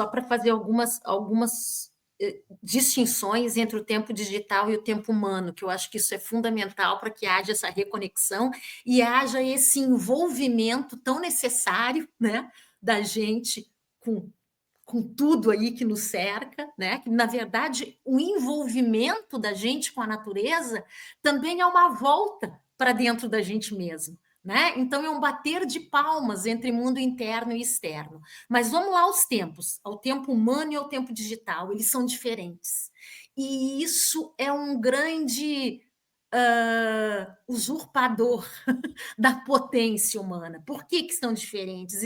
só para fazer algumas distinções entre o tempo digital e o tempo humano, que eu acho que isso é fundamental para que haja essa reconexão e haja esse envolvimento tão necessário, né, da gente com tudo aí que nos cerca, né? Que, na verdade, o envolvimento da gente com a natureza também é uma volta para dentro da gente mesmo. Né? Então, é um bater de palmas entre mundo interno e externo. Mas vamos lá aos tempos, ao tempo humano e ao tempo digital, eles são diferentes. E isso é um grande usurpador da potência humana. Por que são diferentes?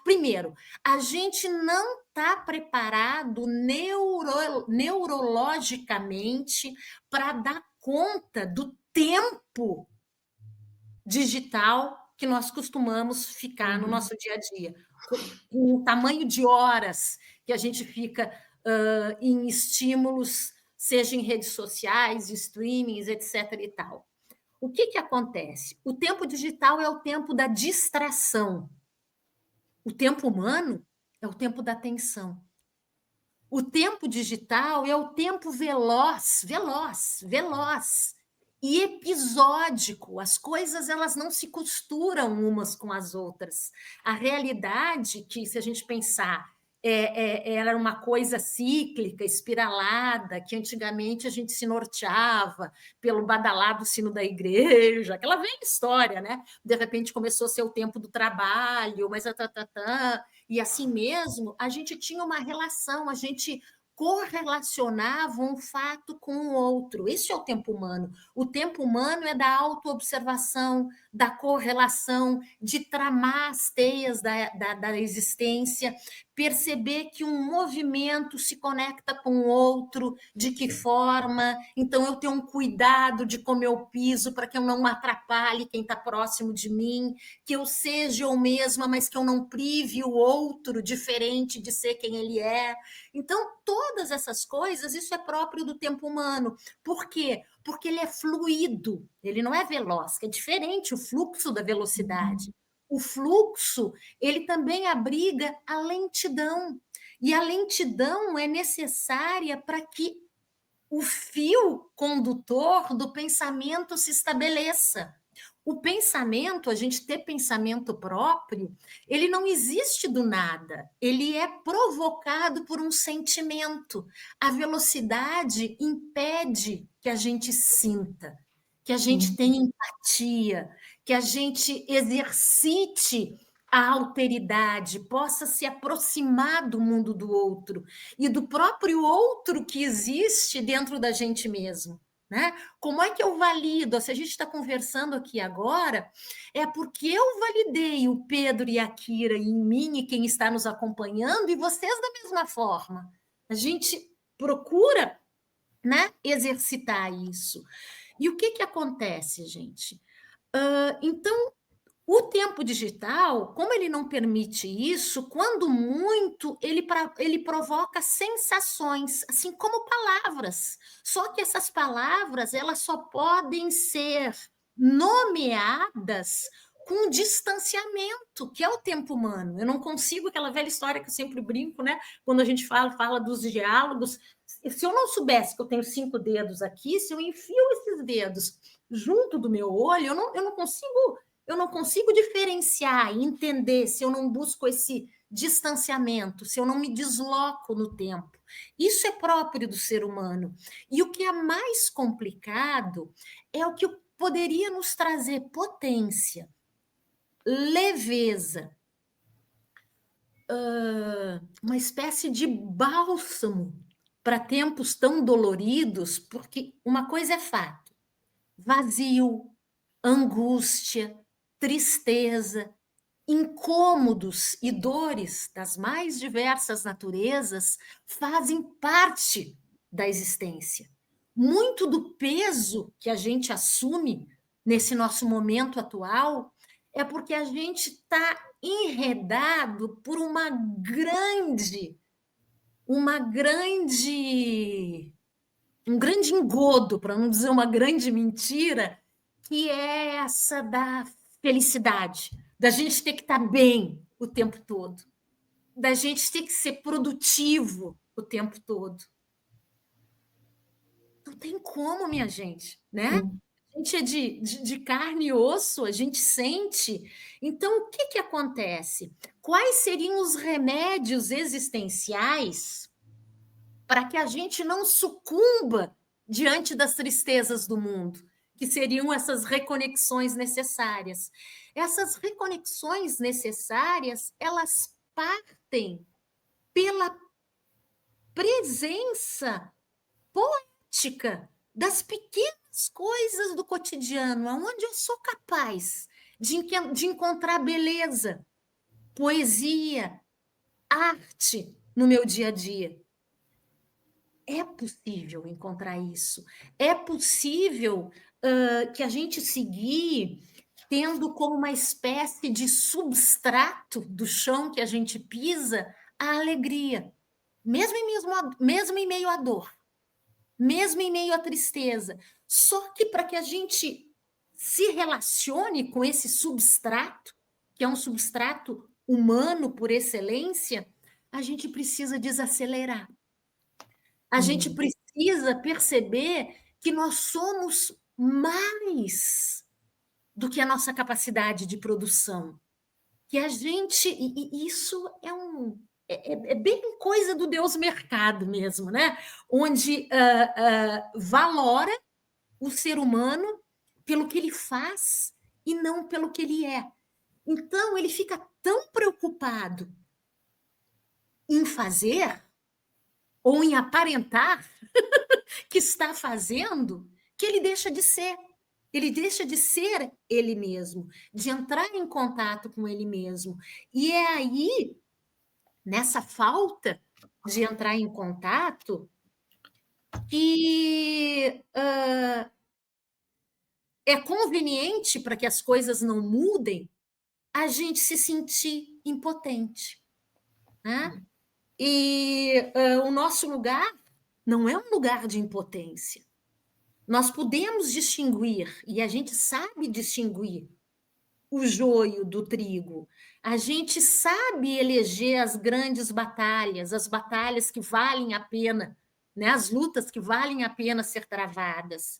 Primeiro, a gente não está preparado neurologicamente para dar conta do tempo digital que nós costumamos ficar no nosso dia a dia, com o tamanho de horas que a gente fica em estímulos, seja em redes sociais, streamings, etc. e tal. O que acontece? O tempo digital é o tempo da distração. O tempo humano é o tempo da atenção. O tempo digital é o tempo veloz e episódico. As coisas elas não se costuram umas com as outras. A realidade que, se a gente pensar, era uma coisa cíclica, espiralada, que antigamente a gente se norteava pelo badalado sino da igreja, aquela velha história, né? De repente começou a ser o tempo do trabalho, mas e assim mesmo a gente tinha uma relação, a gente correlacionava um fato com o outro. Esse é o tempo humano. O tempo humano é da autoobservação, da correlação, de tramar as teias da existência, perceber que um movimento se conecta com o outro, de que forma. Então, eu tenho um cuidado de como eu piso para que eu não atrapalhe quem está próximo de mim, que eu seja eu mesma, mas que eu não prive o outro diferente de ser quem ele é. Então, todas essas coisas, isso é próprio do tempo humano. Por quê? Porque ele é fluido, ele não é veloz, que é diferente o fluxo da velocidade. O fluxo, ele também abriga a lentidão. E a lentidão é necessária para que o fio condutor do pensamento se estabeleça. O pensamento, a gente ter pensamento próprio, ele não existe do nada, ele é provocado por um sentimento. A velocidade impede que a gente sinta, que a gente tenha empatia, que a gente exercite a alteridade, possa se aproximar do mundo do outro e do próprio outro que existe dentro da gente mesmo. Né? Como é que eu valido? Se a gente está conversando aqui agora, é porque eu validei o Pedro e a Kira em mim e quem está nos acompanhando, e vocês da mesma forma. A gente procura, né, exercitar isso. E o que acontece, gente? Então, o tempo digital, como ele não permite isso, quando muito, ele provoca sensações, assim como palavras. Só que essas palavras, elas só podem ser nomeadas com distanciamento, que é o tempo humano. Eu não consigo, aquela velha história que eu sempre brinco, né? Quando a gente fala dos diálogos, se eu não soubesse que eu tenho 5 dedos aqui, se eu enfio esses dedos junto do meu olho, eu não consigo diferenciar e entender se eu não busco esse distanciamento, se eu não me desloco no tempo. Isso é próprio do ser humano. E o que é mais complicado é o que poderia nos trazer potência, leveza, uma espécie de bálsamo para tempos tão doloridos, porque uma coisa é fato: vazio, angústia, tristeza, incômodos e dores das mais diversas naturezas fazem parte da existência. Muito do peso que a gente assume nesse nosso momento atual é porque a gente está enredado por um grande engodo, para não dizer uma grande mentira, que é essa da felicidade, da gente ter que estar bem o tempo todo. da gente ter que ser produtivo o tempo todo. Não tem como, minha gente, né? Sim. A gente é de carne e osso, a gente sente. Então, o que que acontece? Quais seriam os remédios existenciais para que a gente não sucumba diante das tristezas do mundo, que seriam essas reconexões necessárias? Essas reconexões necessárias, elas partem pela presença poética das pequenas coisas do cotidiano, aonde eu sou capaz de encontrar beleza, poesia, arte no meu dia a dia. É possível encontrar isso. É possível que a gente seguir tendo como uma espécie de substrato do chão que a gente pisa a alegria, mesmo em meio à dor, mesmo em meio à tristeza. Só que para que a gente se relacione com esse substrato, que é um substrato humano por excelência, a gente precisa desacelerar. A gente Uhum. precisa perceber que nós somos mais do que a nossa capacidade de produção. Que a gente. E isso é bem coisa do Deus mercado mesmo, né? Onde valora o ser humano pelo que ele faz e não pelo que ele é. Então, ele fica tão preocupado em fazer ou em aparentar que está fazendo que ele deixa de ser. Ele deixa de ser ele mesmo, de entrar em contato com ele mesmo. E é aí, nessa falta de entrar em contato, que é conveniente para que as coisas não mudem a gente se sentir impotente. Né? E o nosso lugar não é um lugar de impotência. Nós podemos distinguir, e a gente sabe distinguir, o joio do trigo. A gente sabe eleger as grandes batalhas, as batalhas que valem a pena, né? As lutas que valem a pena ser travadas.